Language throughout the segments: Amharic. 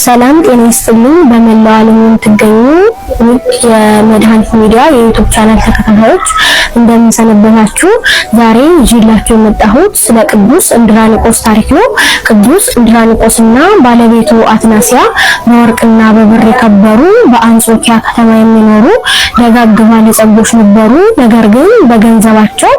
ሰላም ጤና ይስጥልኝ። በመላው ዓለም የምትገኙ የመድኃኒት ሚዲያ የዩቲዩብ ቻናል ተከታታዮች እንደምን ሰነበታችሁ? ዛሬ ይዤላችሁ የመጣሁት ስለ ቅዱስ እንድራኒቆስ ታሪክ ነው። ቅዱስ እንድራኒቆስና ባለቤቱ አትናሲያ በወርቅና በብር የከበሩ በአንጾኪያ ከተማ የሚኖሩ ደጋግ ባለጸጎች ነበሩ። ነገር ግን በገንዘባቸው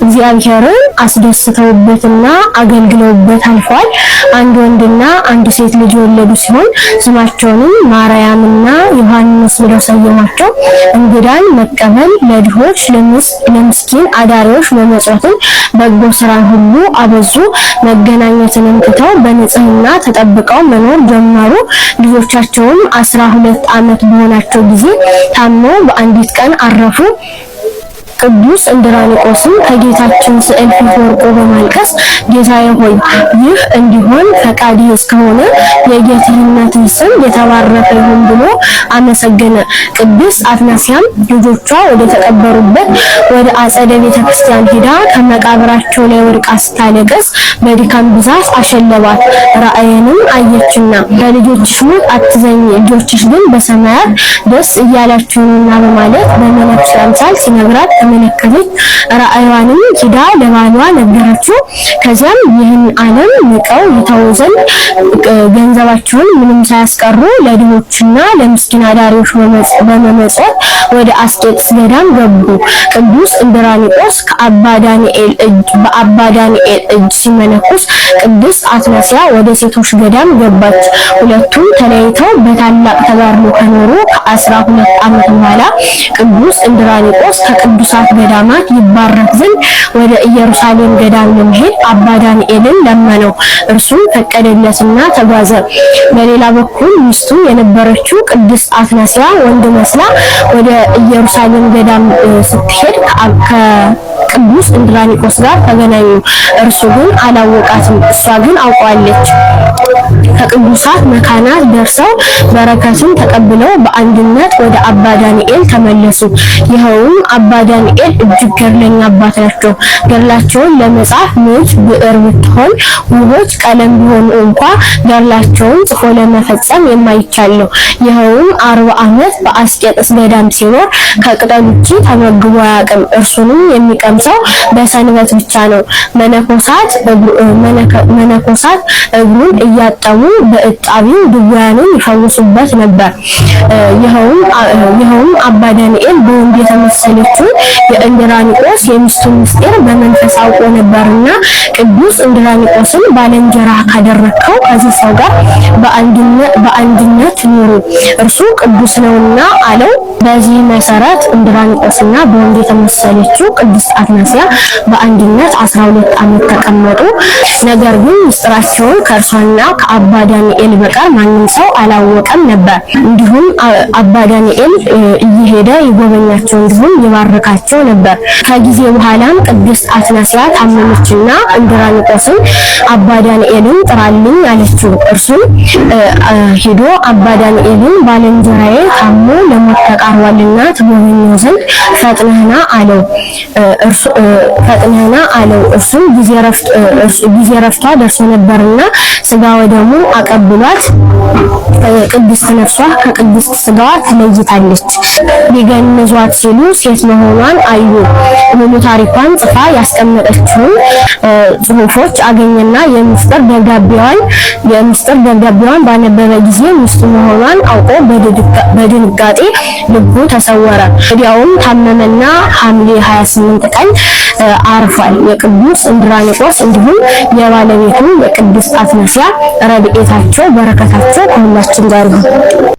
እግዚአብሔርን አስደስተውበትና አገልግለውበት አልፈዋል። አንድ ወንድና አንድ ሴት ልጅ የወለዱ ሲሆን ስማቸውንም ማርያምና ዮሐንስ ብለው ሰየሟቸው። እንግዳን መቀበል፣ ለድሆች ለምስኪን አዳሪዎች መመጽወትን፣ በጎ ስራን ሁሉ አበዙ። መገናኘትንም ትተው በንጽህና ተጠብቀው መኖር ጀመሩ። ልጆቻቸውም 12 ዓመት በሆናቸው ጊዜ ታመው በአንዲት ቀን አረፉ። ቅዱስ እንድራኒቆስም ከጌታችን ስዕል ፊት ወድቆ በማልቀስ ጌታዬ ሆይ ይህ እንዲሆን ፈቃድህ እስከሆነ የጌትነትህ ስም የተባረከ ይሁን ብሎ አመሰገነ። ቅድስት አትናሲያም ልጆቿ ወደ ተቀበሩበት ወደ አጸደ ቤተክርስቲያን ሄዳ ከመቃብራቸው ላይ ወድቃ ስታለቅስ በድካም ብዛት አሸለባት። ራእይንም አየችና ለልጆችሽ ሞት አትዘኝ፣ ልጆችሽ ግን በሰማያት ደስ እያላቸው ነውና በማለት በመነኩሴ አምሳል ሲነግራት ተመለከተች። ራእይዋንም ሂዳ ለባሏ ነገረችው። ከዚያም ይህን ዓለም ንቀው ይተው ዘንድ ገንዘባቸውን ምንም ሳያስቀሩ ለድሆችና ለምስኪን አዳሪዎች በመመጽወት ወደ አስቄጥስ ገዳም ገቡ። ቅዱስ እንድራኒቆስ በአባ ዳንኤል እጅ ሲመነኩስ ቅድስት አትናሲያ ወደ ሴቶች ገዳም ገባች። ሁለቱም ተለይተው በታላቅ ተጋድሎ ከኖሩ ከ12 ዓመት በኋላ ቅዱስ እንድራኒቆስ ከቅዱሳት ገዳማት ይባረክ ዘንድ ወደ ኢየሩሳሌም ገዳም ለመሄድ አባ ዳንኤልን ለመነው። እርሱም ፈቀደለትና ተጓዘ። በሌላ በኩል ሚስቱ የነበረችው ቅድስት አትናሲያ ወንድ መስላ ወደ ኢየሩሳሌም ገዳም ስትሄድ ከቅዱስ እንድራኒቆስ ጋር ተገናኙ። እርሱ ግን አላወቃትም፣ እሷ ግን አውቀዋለች። ከቅዱሳት መካናት ደርሰው በረከትን ተቀብለው በአንድነት ወደ አባ ዳንኤል ተመለሱ። ይኸውም አባ ዳንኤል እጅግ ገድለኛ አባት ናቸው። ገድላቸውን ለመጻፍ ምች ብዕር ብትሆን ውቦች ቀለም ቢሆኑ እንኳ ገድላቸውን ጽፎ ለመፈጸም የማይቻል ነው። ይኸውም 40 ዓመት በአስቄጥስ ገዳም ሲኖር ከቅጠል ውጪ ተመግቦ አያውቅም። እርሱንም የሚቀምሰው በሰንበት ብቻ ነው። መነኮሳት እግሩን እያጠቡ በእጣቢው ድውያንን ይፈውሱበት ነበር። ይኸውም አባ ዳንኤል በወንድ የተመሰለችው የእንድራኒቆስ የሚስቱን ምስጢር በመንፈስ አውቆ ነበርና ቅዱስ እንድራኒቆስን ባልንጀራ ካደረከው ከዚህ ሰው ጋር በአንድነት ኑሩ፣ እርሱ ቅዱስ ነውና አለው። በዚህ መሰረት እንድራኒቆስና በወንድ የተመሰለችው ቅድስት አትናሲያ በአንድነት 12 ዓመት ተቀመጡ። ነገር ግን ምስጢራቸውን ከእርሷና ከአባ ዳንኤል በቀር ማንም ሰው አላወቀም ነበር። እንዲሁም አባ ዳንኤል እየሄደ ይጎበኛቸው እንዲሁም ይባርካቸው ነበር። ከጊዜ በኋላም ቅድስት አትናሲያ ታመመችና እንድራኒቆስን አባ ዳንኤልን ጥራልኝ አለችው። እርሱም ሄዶ አባ ዳንኤልን ባልንጀራዬ ታሞ ለሞት ተቃርቧልና ትጎበኘው ዘንድ ፈጥነህና አለው። እርሱም ጊዜ ረፍቷ ደርሶ ነበርና ስጋ ወደሙ አቀብሏት ቅድስት ነፍሷ ከቅድስት ስጋዋ ተለይታለች። ሊገንዟት ሲሉ ሴት መሆኗን አዩ። ሙሉ ታሪኳን ጽፋ ያስቀመጠችውን ጽሑፎች አገኘና የምስጢር ደብዳቤዋን ባነበበ ጊዜ ሚስቱ መሆኗን አውቆ በድንጋጤ ልቡ ተሰወረ። ወዲያውም ታመመና ሐምሌ 28 ቀን አርፏል። የቅዱስ እንድራኒቆስ እንዲሁም የባለቤቱ የቅድስት አትናሲያ ረድኤታቸው በረከታቸው ከሁላችን ጋር ይሁን።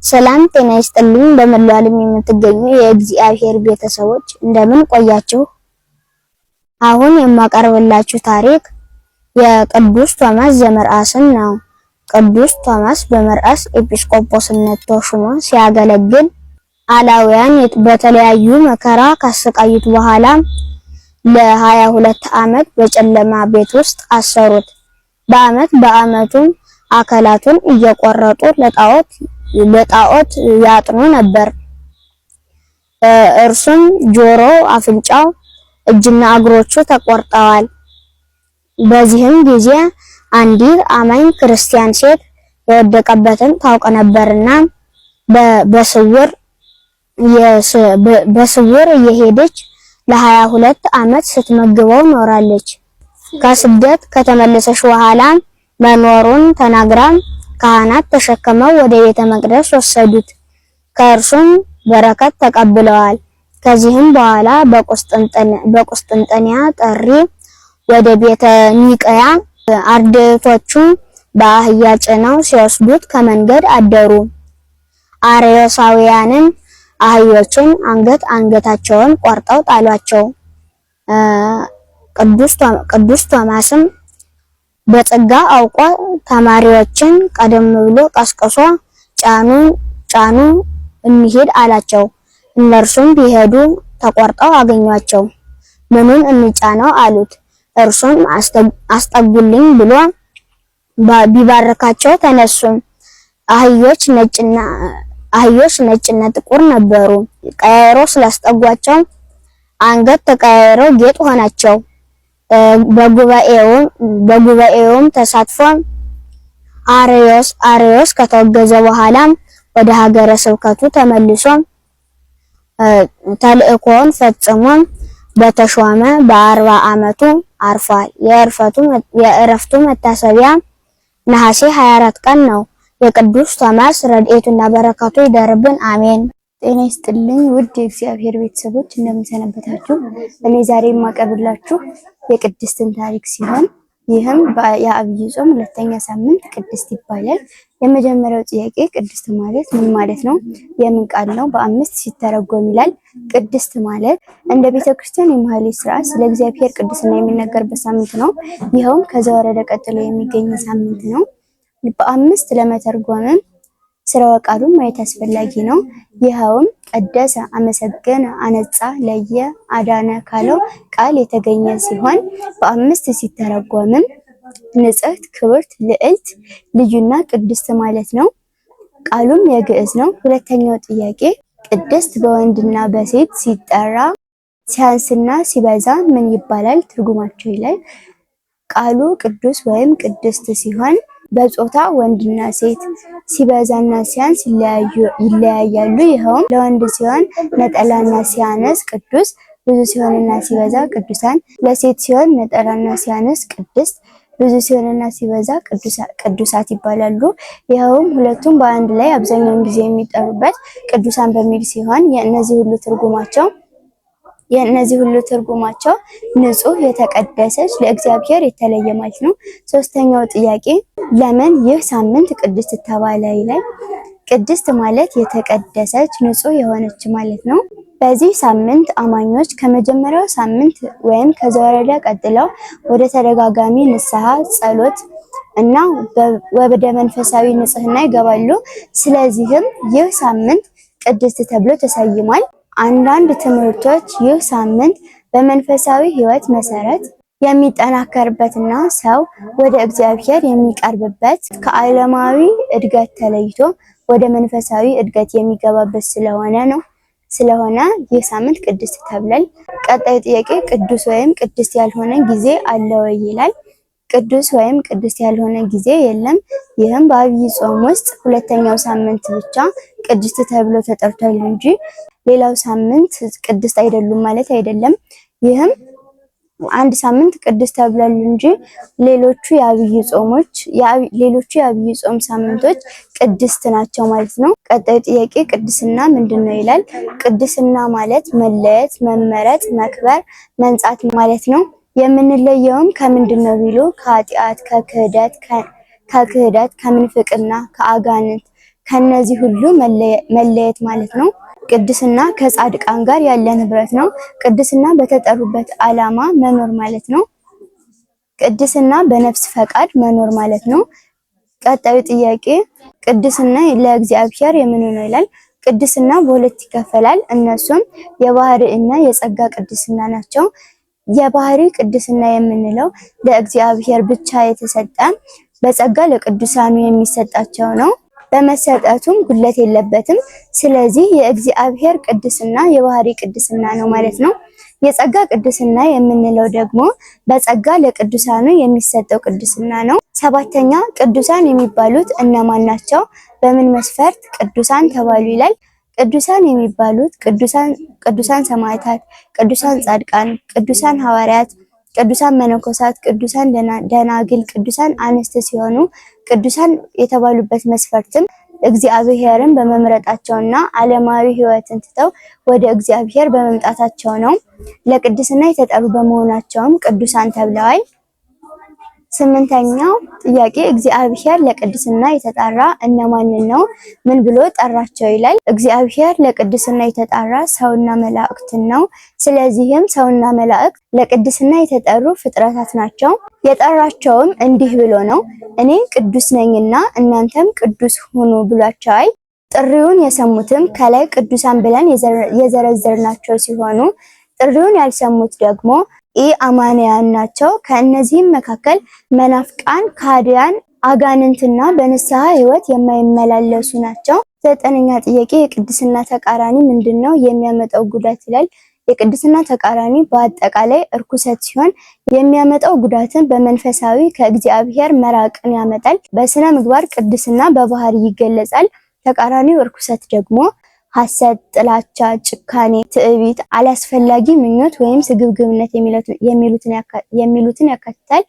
ሰላም ጤና ይስጥልኝ። በመላው ዓለም የምትገኙ የእግዚአብሔር ቤተሰቦች እንደምን ቆያችሁ? አሁን የማቀርብላችሁ ታሪክ የቅዱስ ቶማስ ዘመርዓስን ነው። ቅዱስ ቶማስ በመርዓስ ኤጲስቆጶስነት ተሹሞ ሲያገለግል አላውያን በተለያዩ መከራ ካሰቃዩት በኋላ ለ22 ዓመት በጨለማ ቤት ውስጥ አሰሩት። በዓመቱም አካላቱን እየቆረጡ ለጣዖት ያጥኑ ነበር። እርሱም ጆሮ፣ አፍንጫው፣ እጅና እግሮቹ ተቆርጠዋል። በዚህም ጊዜ አንዲት አማኝ ክርስቲያን ሴት የወደቀበትን ታውቅ ነበርና በስውር እየሄደች ለ22 ዓመት ስትመግበው ኖራለች። ከስደት ከተመለሰች በኋላ መኖሩን ተናግራ ካህናት ተሸክመው ወደ ቤተ መቅደስ ወሰዱት። ከእርሱም በረከት ተቀብለዋል። ከዚህም በኋላ በቁስጥንጥንያ ጥሪ ወደ ቤተ ኒቅያ አርድእቶቹ በአህያ ጭነው ሲወስዱት ከመንገድ አደሩ። አርዮሳውያንን አህዮችን አንገታቸውን ቆርጠው ጣሏቸው። ቅዱስ ቶማስም በጸጋ አውቆ ተማሪዎችን ቀደም ብሎ ቀስቅሶ ጫኑ እንሂድ አላቸው። እነርሱም ቢሄዱ ተቆርጠው አገኟቸው። ምኑን እንጫነው አሉት። እርሱም አስጠጉልኝ ብሎ ቢባርካቸው ተነሱ። አህዮች ነጭና ጥቁር ነበሩ። ቀያይሮ ስላስጠጓቸው አንገት ተቀያይረው ጌጥ ሆናቸው። በጉባኤውም ተሳትፎ አርዮስ ከተወገዘ በኋላ ወደ ሀገረ ስብከቱ ተመልሶ ተልእኮውን ፈጽሞ በተሾመ በ40 ዓመቱ አርፏል። የእረፍቱ መታሰቢያ ነሐሴ 24 ቀን ነው። የቅዱስ ቶማስ ረድኤቱና በረከቱ ይደርብን፣ አሜን። ጤና ይስጥልኝ ውድ የእግዚአብሔር ቤተሰቦች እንደምን ሰነበታችሁ? እኔ ዛሬ የማቀርብላችሁ የቅድስትን ታሪክ ሲሆን ይህም የዐቢይ ጾም ሁለተኛ ሳምንት ቅድስት ይባላል። የመጀመሪያው ጥያቄ ቅድስት ማለት ምን ማለት ነው? የምን ቃል ነው? በአምስት ሲተረጎም ይላል። ቅድስት ማለት እንደ ቤተክርስቲያን የማህሌት ስርዓት ስለ እግዚአብሔር ቅድስና የሚነገርበት ሳምንት ነው። ይኸውም ከዘወረደ ቀጥሎ የሚገኝ ሳምንት ነው። በአምስት ለመተርጎምም ስራው ቃሉን ማየት አስፈላጊ ነው። ይኸውም ቀደሰ፣ አመሰገነ፣ አነጻ፣ ለየ፣ አዳነ ካለው ቃል የተገኘ ሲሆን በአምስት ሲተረጎምም ንጽሕት፣ ክብርት፣ ልዕልት፣ ልዩና ቅድስት ማለት ነው። ቃሉም የግዕዝ ነው። ሁለተኛው ጥያቄ ቅድስት በወንድና በሴት ሲጠራ ሲያንስና ሲበዛ ምን ይባላል? ትርጉማቸው ይላል። ቃሉ ቅዱስ ወይም ቅድስት ሲሆን በጾታ ወንድና ሴት ሲበዛና ሲያንስ ይለያያሉ። ይኸውም ለወንድ ሲሆን ነጠላና ሲያነስ ቅዱስ፣ ብዙ ሲሆንና ሲበዛ ቅዱሳን። ለሴት ሲሆን ነጠላና ሲያነስ ቅድስት፣ ብዙ ሲሆንና ሲበዛ ቅዱሳት ይባላሉ። ይኸውም ሁለቱም በአንድ ላይ አብዛኛውን ጊዜ የሚጠሩበት ቅዱሳን በሚል ሲሆን የእነዚህ ሁሉ ትርጉማቸው ንጹሕ፣ የተቀደሰች፣ ለእግዚአብሔር የተለየ ማለት ነው። ሶስተኛው ጥያቄ ለምን ይህ ሳምንት ቅድስት ተባለ ይላል። ቅድስት ማለት የተቀደሰች፣ ንጹሕ የሆነች ማለት ነው። በዚህ ሳምንት አማኞች ከመጀመሪያው ሳምንት ወይም ከዘወረደ ቀጥለው ወደ ተደጋጋሚ ንስሐ፣ ጸሎት እና ወደ መንፈሳዊ ንጽህና ይገባሉ። ስለዚህም ይህ ሳምንት ቅድስት ተብሎ ተሰይሟል። አንዳንድ ትምህርቶች ይህ ሳምንት በመንፈሳዊ ሕይወት መሰረት የሚጠናከርበትና ሰው ወደ እግዚአብሔር የሚቀርብበት ከዓለማዊ እድገት ተለይቶ ወደ መንፈሳዊ እድገት የሚገባበት ስለሆነ ይህ ሳምንት ቅድስት ተብሏል። ቀጣዩ ጥያቄ ቅዱስ ወይም ቅድስት ያልሆነ ጊዜ አለ ወይ ይላል። ቅዱስ ወይም ቅድስት ያልሆነ ጊዜ የለም። ይህም በዐቢይ ጾም ውስጥ ሁለተኛው ሳምንት ብቻ ቅድስት ተብሎ ተጠርቷል እንጂ ሌላው ሳምንት ቅድስት አይደሉም ማለት አይደለም። ይህም አንድ ሳምንት ቅድስት ተብሏል እንጂ ሌሎቹ የዐቢይ ጾም ሳምንቶች ቅድስት ናቸው ማለት ነው። ቀጣዩ ጥያቄ ቅድስና ምንድነው ይላል። ቅድስና ማለት መለየት፣ መመረጥ፣ መክበር፣ መንጻት ማለት ነው። የምንለየውም ከምንድነው ቢሉ ከኃጢአት፣ ከክህደት፣ ከምንፍቅና፣ ከአጋንንት ከነዚህ ሁሉ መለየት ማለት ነው። ቅድስና ከጻድቃን ጋር ያለ ንብረት ነው። ቅድስና በተጠሩበት ዓላማ መኖር ማለት ነው። ቅድስና በነፍስ ፈቃድ መኖር ማለት ነው። ቀጣዩ ጥያቄ ቅድስና ለእግዚአብሔር የምን ነው ይላል። ቅድስና በሁለት ይከፈላል። እነሱም የባህሪ እና የጸጋ ቅድስና ናቸው። የባህሪ ቅድስና የምንለው ለእግዚአብሔር ብቻ የተሰጠ በጸጋ ለቅዱሳኑ የሚሰጣቸው ነው። በመሰጠቱም ጉድለት የለበትም። ስለዚህ የእግዚአብሔር ቅድስና የባህሪ ቅድስና ነው ማለት ነው። የጸጋ ቅድስና የምንለው ደግሞ በጸጋ ለቅዱሳኑ የሚሰጠው ቅድስና ነው። 7ኛ ቅዱሳን የሚባሉት እነማን ናቸው? በምን መስፈርት ቅዱሳን ተባሉ ይላል። ቅዱሳን የሚባሉት ቅዱሳን ሰማዕታት፣ ቅዱሳን ጻድቃን፣ ቅዱሳን ሐዋርያት፣ ቅዱሳን መነኮሳት፣ ቅዱሳን ደናግል፣ ቅዱሳን አንስት ሲሆኑ ቅዱሳን የተባሉበት መስፈርትም እግዚአብሔርን በመምረጣቸውና ዓለማዊ ሕይወትን ትተው ወደ እግዚአብሔር በመምጣታቸው ነው። ለቅድስና የተጠሩ በመሆናቸውም ቅዱሳን ተብለዋል። 8ኛው ጥያቄ እግዚአብሔር ለቅድስና የተጣራ እነማንን ነው? ምን ብሎ ጠራቸው ይላል። እግዚአብሔር ለቅድስና የተጣራ ሰውና መላእክትን ነው። ስለዚህም ሰውና መላእክት ለቅድስና የተጠሩ ፍጥረታት ናቸው። የጠራቸውም እንዲህ ብሎ ነው፣ እኔ ቅዱስ ነኝና እናንተም ቅዱስ ሁኑ ብሏቸዋል። ጥሪውን የሰሙትም ከላይ ቅዱሳን ብለን የዘረዘርናቸው ሲሆኑ ጥሪውን ያልሰሙት ደግሞ ኢአማንያን ናቸው። ከእነዚህም መካከል መናፍቃን፣ ከሃዲያን፣ አጋንንትና በንስሐ ሕይወት የማይመላለሱ ናቸው። 9ኛ ጥያቄ የቅድስና ተቃራኒ ምንድነው? የሚያመጣው ጉዳት ይላል። የቅድስና ተቃራኒ በአጠቃላይ እርኩሰት ሲሆን የሚያመጣው ጉዳትን በመንፈሳዊ ከእግዚአብሔር መራቅን ያመጣል። በስነ ምግባር ቅድስና በባህሪ ይገለጻል። ተቃራኒው እርኩሰት ደግሞ ሐሰት፣ ጥላቻ፣ ጭካኔ፣ ትዕቢት፣ አላስፈላጊ ምኞት ወይም ስግብግብነት የሚሉትን ያካትታል።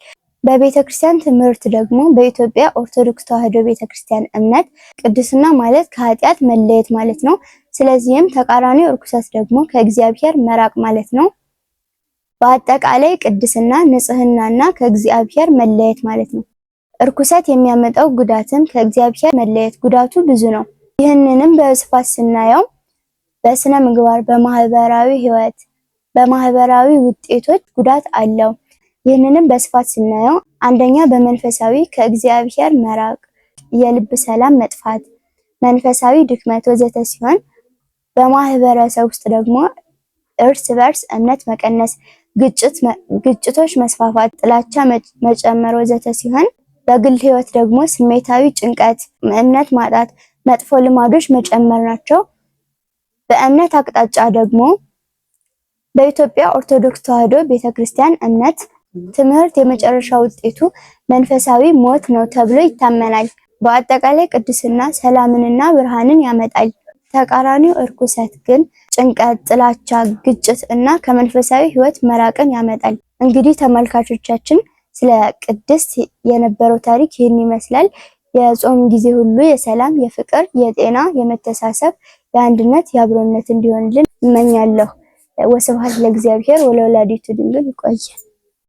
በቤተ ክርስቲያን ትምህርት ደግሞ በኢትዮጵያ ኦርቶዶክስ ተዋሕዶ ቤተክርስቲያን እምነት ቅድስና ማለት ከኃጢአት መለየት ማለት ነው። ስለዚህም ተቃራኒው እርኩሰት ደግሞ ከእግዚአብሔር መራቅ ማለት ነው። በአጠቃላይ ቅድስና ንጽህናና ከእግዚአብሔር መለየት ማለት ነው። እርኩሰት የሚያመጣው ጉዳትም ከእግዚአብሔር መለየት ጉዳቱ ብዙ ነው። ይህንንም በስፋት ስናየው በስነ ምግባር፣ በማህበራዊ ህይወት፣ በማህበራዊ ውጤቶች ጉዳት አለው። ይህንንም በስፋት ስናየው አንደኛ በመንፈሳዊ ከእግዚአብሔር መራቅ፣ የልብ ሰላም መጥፋት፣ መንፈሳዊ ድክመት ወዘተ ሲሆን በማህበረሰብ ውስጥ ደግሞ እርስ በርስ እምነት መቀነስ፣ ግጭቶች መስፋፋት፣ ጥላቻ መጨመር ወዘተ ሲሆን በግል ህይወት ደግሞ ስሜታዊ ጭንቀት፣ እምነት ማጣት፣ መጥፎ ልማዶች መጨመር ናቸው። በእምነት አቅጣጫ ደግሞ በኢትዮጵያ ኦርቶዶክስ ተዋሕዶ ቤተክርስቲያን እምነት ትምህርት የመጨረሻ ውጤቱ መንፈሳዊ ሞት ነው ተብሎ ይታመናል። በአጠቃላይ ቅድስና ሰላምንና ብርሃንን ያመጣል። ተቃራኒው እርኩሰት ግን ጭንቀት፣ ጥላቻ፣ ግጭት እና ከመንፈሳዊ ህይወት መራቅን ያመጣል። እንግዲህ ተመልካቾቻችን ስለ ቅድስት የነበረው ታሪክ ይህን ይመስላል። የጾም ጊዜ ሁሉ የሰላም፣ የፍቅር፣ የጤና፣ የመተሳሰብ፣ የአንድነት፣ የአብሮነት እንዲሆንልን እመኛለሁ። ወስብሐት ለእግዚአብሔር ወለወላዲቱ ድንግል። ይቆየን።